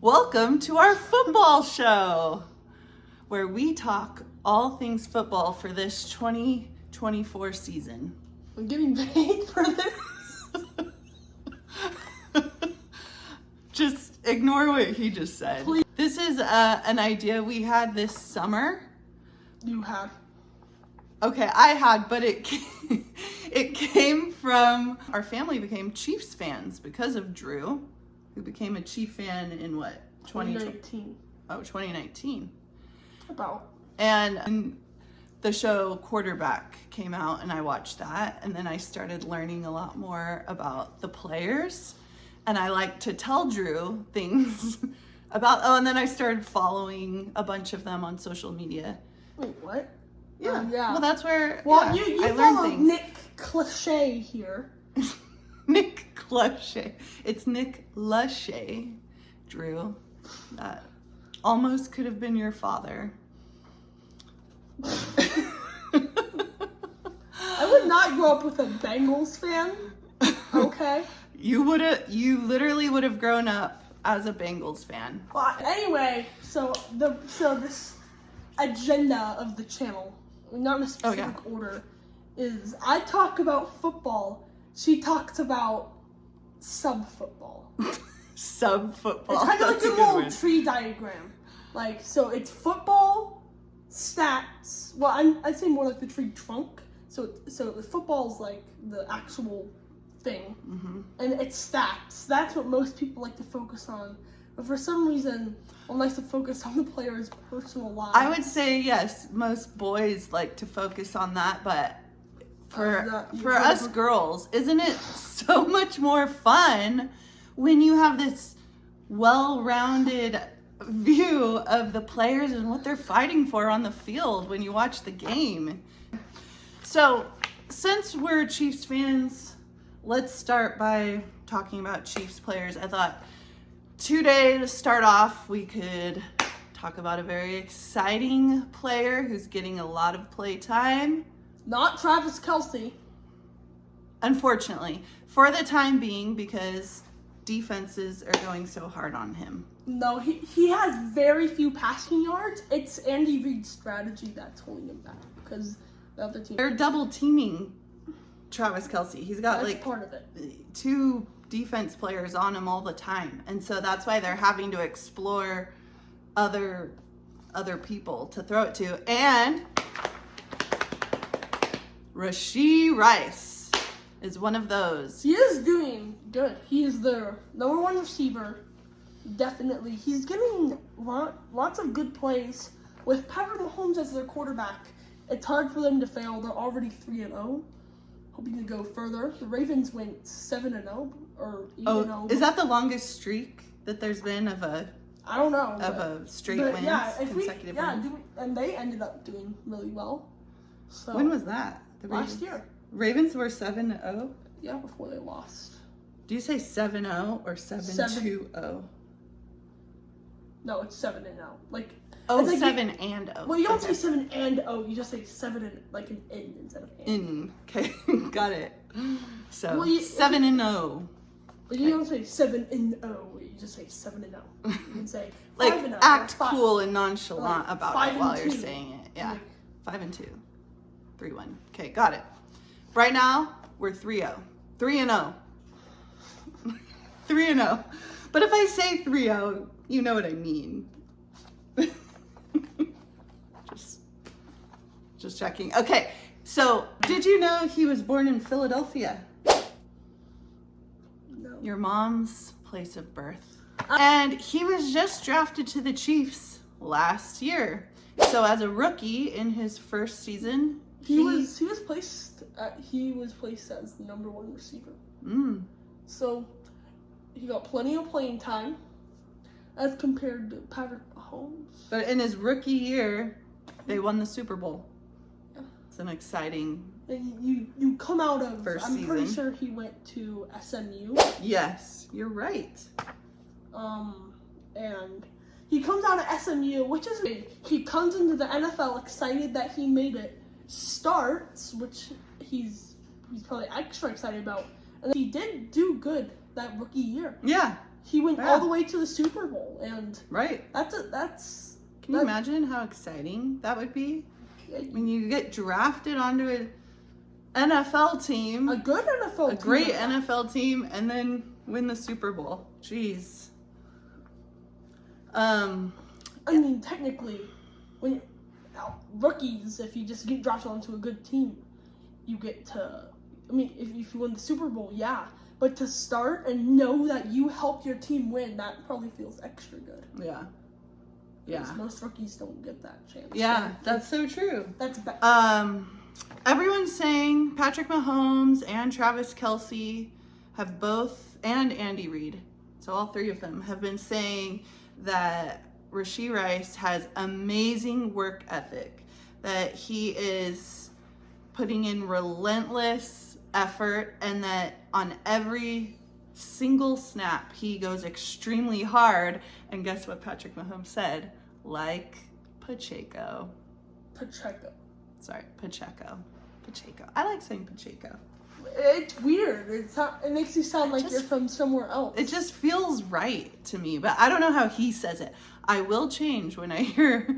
Welcome to our football show, where we talk all things football for this 2024 season. I'm getting paid for this. Just ignore what he just said. Please. This is an idea we had this summer. You had. Okay, I had, but it came from our family became Chiefs fans because of Drew, who became a Chief fan in what? 2019. Oh, 2019. About. And the show Quarterback came out and I watched that, and then I started learning a lot more about the players, and I like to tell Drew things about, and then I started following a bunch of them on social media. Wait, what? Yeah. Yeah. Well, that's where Well, yeah, you I learned follow things. Nick Cliche here. Nick Lachey. It's Nick Lachey, Drew. That almost could have been your father. I would not grow up with a Bengals fan. Okay. You literally would have grown up as a Bengals fan. Well, anyway, so this agenda of the channel, not in a specific order, is I talk about football. She talks about sub-football. Sub-football. It's kind of like That's a good little word. tree diagram. Like, so it's football, stats. Well, I'd say more like the tree trunk. So the football's like the actual thing. Mm-hmm. And it's stats. That's what most people like to focus on. But for some reason, one likes to focus on the player's personal lives. I would say yes, most boys like to focus on that, but for us girls, isn't it so much more fun when you have this well-rounded view of the players and what they're fighting for on the field when you watch the game? So, since we're Chiefs fans, let's start by talking about Chiefs players. I thought today, to start off, we could talk about a very exciting player who's getting a lot of play time. Not Travis Kelce. Unfortunately, for the time being, because defenses are going so hard on him. No, he has very few passing yards. It's Andy Reid's strategy that's holding him back because the other team. They're double teaming Travis Kelce. He's got That's like part of it. two defense players on him all the time, and so that's why they're having to explore other people to throw it to. And Rashee Rice is one of those. He is doing good. He is their number one receiver. Definitely. He's getting lots of good plays. With Patrick Mahomes as their quarterback, it's hard for them to fail. They're already 3-0. Hoping to go further. The Ravens went 7-0 or 8-0. Oh, is that the longest streak that there's been of a I don't know. a straight but wins, yeah, consecutive wins? and they ended up doing really well. So When was that? The last year? Ravens were 7-0. Yeah, before they lost. Do you say 7-0 or 7-2-0? No, it's 7-0. Like Oh, it's like 7-0. well, you don't say 7-0. You just say 7 and like an N instead of N. Okay, got it. So Well, 7-0. Like you don't say 7-0. You just say 7-0. You can say Like 5-0. act or cool and nonchalant like about it while you're 5-2. saying it. Yeah, Like, 5-2, 3-1. Okay, got it. Right now we're 3-0, 3-0, 3-0. But if I say 3-0, you know what I mean. Just checking. Okay, so did you know he was born in Philadelphia? no. Your mom's place of birth. And he was just drafted to the Chiefs last year. So as a rookie in his first season, He was placed as the number one receiver. So he got plenty of playing time as compared to Patrick Mahomes. But in his rookie year, they won the Super Bowl. Yeah. It's an exciting. And you come out of. First I'm pretty season. sure he went to SMU. Yes, you're right. And he comes out of SMU, which is he comes into the NFL excited that he made it. Starts, which he's probably extra excited about, and he did do good that rookie year. Yeah, He went all the way to the Super Bowl, and right. Can you imagine how exciting that would be? When you get drafted onto an NFL team, a good NFL team, a great NFL team, and then win the Super Bowl. Jeez. I mean, technically, when rookies, if you just get drafted onto a good team, you get to. I mean, if you win the Super Bowl, yeah. But to start and know that you helped your team win, that probably feels extra good. Yeah. Yeah. Most rookies don't get that chance. Yeah, that's so true. That's bad. Everyone's saying Patrick Mahomes and Travis Kelce have both, and Andy Reid, so all three of them have been saying that Rashee Rice has amazing work ethic, that he is putting in relentless effort, and that on every single snap he goes extremely hard. And guess what Patrick Mahomes said? Like Pacheco. Sorry, Pacheco. I like saying Pacheco. It's weird. It makes you sound like you're from somewhere else. It just feels right to me, but I don't know how he says it. I will change when I hear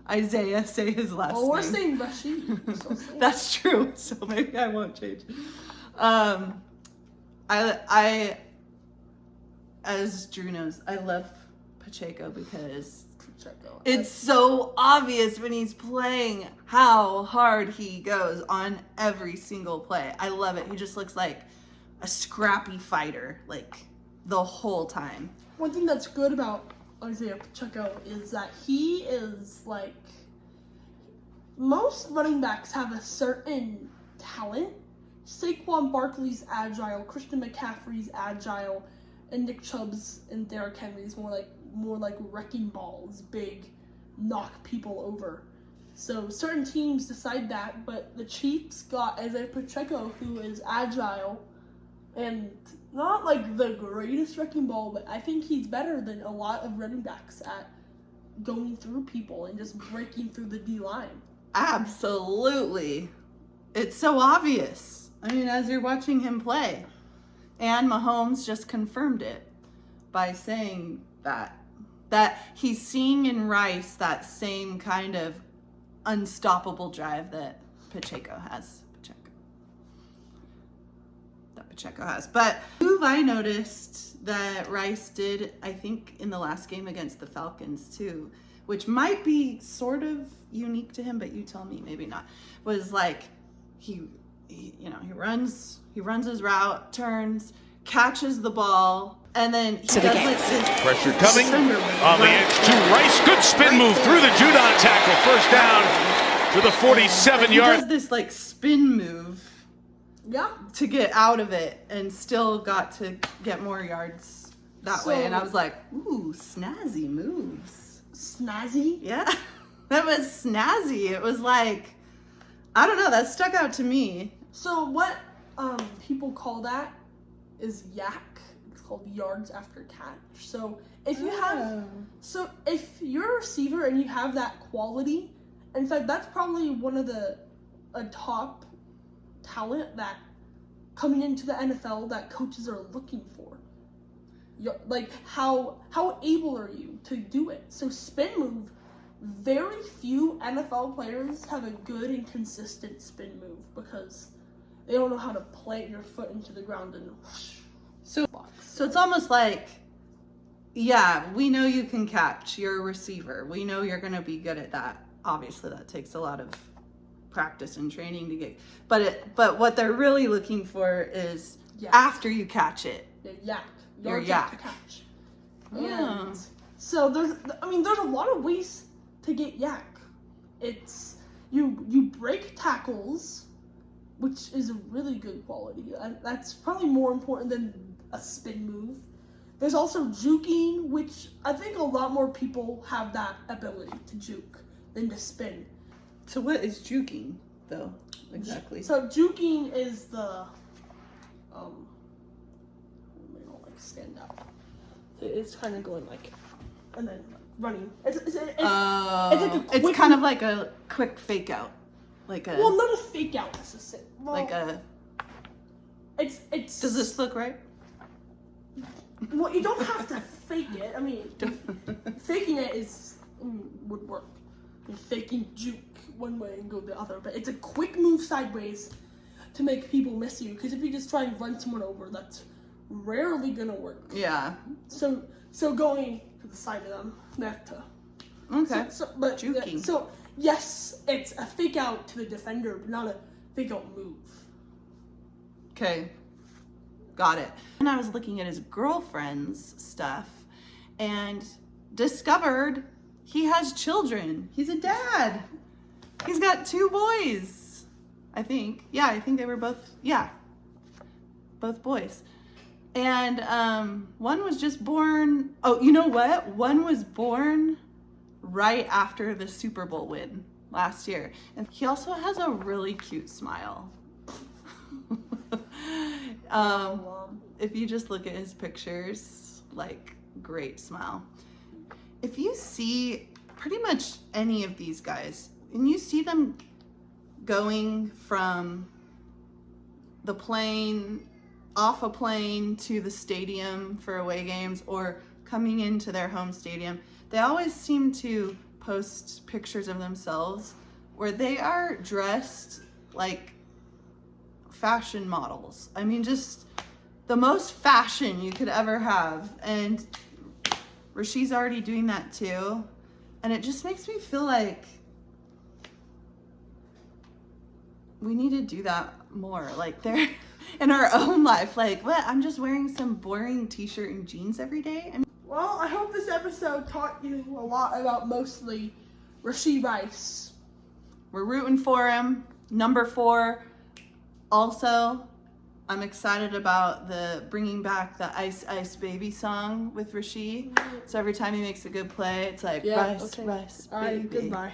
Isaiah say his last name. Well, we're saying Rashee. That's true, so maybe I won't change. I, as Drew knows, I love Pacheco because it's so obvious when he's playing how hard he goes on every single play. I love it. He just looks like a scrappy fighter, like the whole time. One thing that's good about Isaiah Pacheco is that he is like, most running backs have a certain talent. Saquon Barkley's agile, Christian McCaffrey's agile, and Nick Chubb's and Derrick Henry's more like wrecking balls, big, knock people over. So certain teams decide that, but the Chiefs got Isaiah Pacheco, who is agile and not like the greatest wrecking ball, but I think he's better than a lot of running backs at going through people and just breaking through the D-line. Absolutely. It's so obvious. I mean, as you're watching him play. And Mahomes just confirmed it by saying that he's seeing in Rice that same kind of unstoppable drive that Pacheco has. But move I noticed that Rice did, I think, in the last game against the Falcons too, which might be sort of unique to him, but you tell me, maybe not. Was like he runs his route, turns, catches the ball, and then he does like this pressure coming on the edge to Rice. Good spin move through the Judon tackle. First down to the 47-yard. He does this like spin move. Yeah. To get out of it, and still got to get more yards that way. And I was like, ooh, snazzy moves. Snazzy? Yeah. That was snazzy. It was like, I don't know, that stuck out to me. So what people call that is yak. It's called yards after catch. So if you're a receiver and you have that quality, in fact, that's probably one of a top talent that coming into the NFL that coaches are looking for. Like how able are you to do it? So spin move, very few NFL players have a good and consistent spin move because they don't know how to plant your foot into the ground and so it's almost like, yeah, we know you can catch. You're a receiver. We know you're going to be good at that. Obviously, that takes a lot of practice and training to get, but what they're really looking for is after you catch it. Your yak. After catch. And so there's a lot of ways to get yak. It's you break tackles, which is a really good quality. That's probably more important than a spin move. There's also juking, which I think a lot more people have that ability to juke than to spin. So what is juking, though, exactly? So juking is the, they don't like stand out. It's kind of going like, and then running. It's like a quick, it's kind of like a quick fake out, like a. Well, not a fake out necessarily. Well, like a. It's. Does this look right? Well, you don't have to fake it. I mean, faking it would work. I mean, faking juke one way and go the other, but it's a quick move sideways to make people miss you. Because if you just try and run someone over, that's rarely gonna work. Yeah. So going to the side of them, they have to. Okay. But Juking. So yes, it's a fake out to the defender, but not a fake out move. Okay. Got it. And I was looking at his girlfriend's stuff and discovered he has children. He's a dad. He's got 2 boys, I think. Yeah, I think they were both boys. And one was just born. Oh, you know what? One was born right after the Super Bowl win last year. And he also has a really cute smile. If you just look at his pictures, like, great smile. If you see pretty much any of these guys, and you see them going from the plane, off a plane to the stadium for away games, or coming into their home stadium, they always seem to post pictures of themselves where they are dressed like fashion models. I mean, just the most fashion you could ever have. And Rashee's already doing that too. And it just makes me feel like we need to do that more. Like, they're in our own life. Like, what? I'm just wearing some boring t-shirt and jeans every day? Well, I hope this episode taught you a lot about mostly Rashee Rice. We're rooting for him. Number 4. Also, I'm excited about the bringing back the Ice Ice Baby song with Rashee. So every time he makes a good play, it's like, Rice, Rice, All right, baby. goodbye.